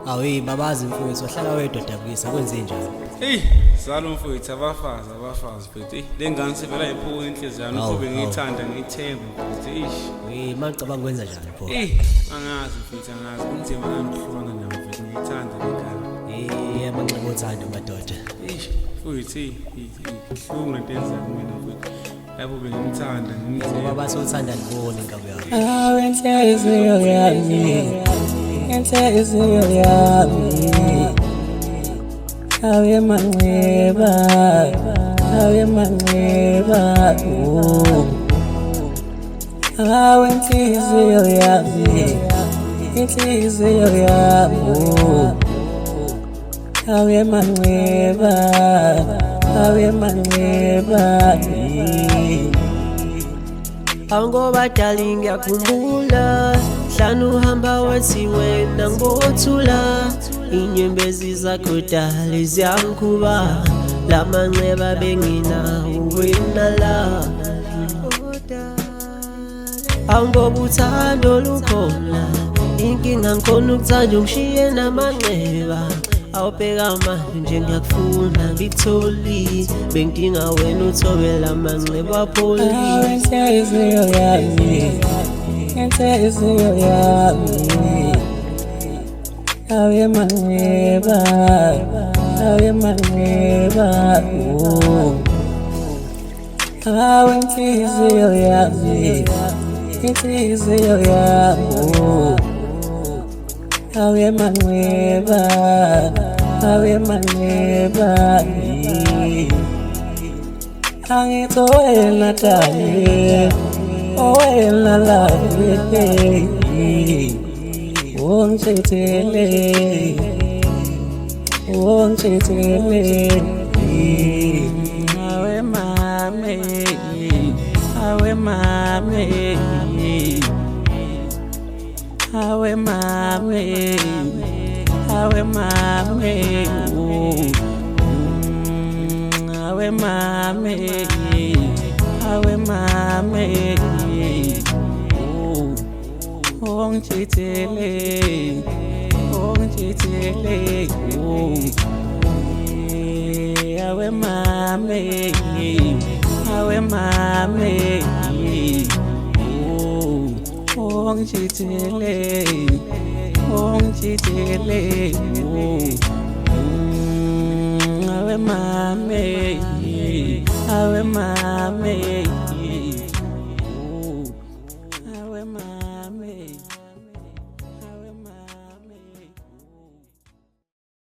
Awu babazi mfowethu wahlala wedwa dabukisa kwenze njalo. Hey, zalo mfowethu abafazi mfowethu. Lengane sivela imphuzu inhliziyo yakho ube ngiyithanda ngiyithemba mfowethu. Mangicabanga kwenza njalo pho. Angazi mfowethu angazi kunzima ngamhlukana nawe mfowethu ngiyithanda lengane. Manxibo othanda madoda. Mfowethu ihlungu lentenza kumina mfowethu. Yabo bengimthanda ngoba bathi uthanda libone inkabi yakho. Inhliziyo yami inhliziyo yami awe manxeba awe inhliziyo yami inhliziyo yami awe manxeba Angoba darling ngiyakhumbula hlanu uhamba wathi wena ngothula inyembezi zakho dali ziyangikuba lamanxeba benginawo wena la Angoba uthando lukhona inkinga ngikhona ukuthanda ungishiye namanxeba awubheka manje nje ngiyakufuna ngikutholi bengidinga wena uthobela amanxeba pholi inhliziyo yami inhliziyo yami awe manxeba awe inhliziyo yami inhliziyo yami awe manxeba angitowena dali owena lavi ungithethele awe mame awe mame awe mame awe mame awe mame awe mame ongithethele awe mame awe mame ongithethele awe mame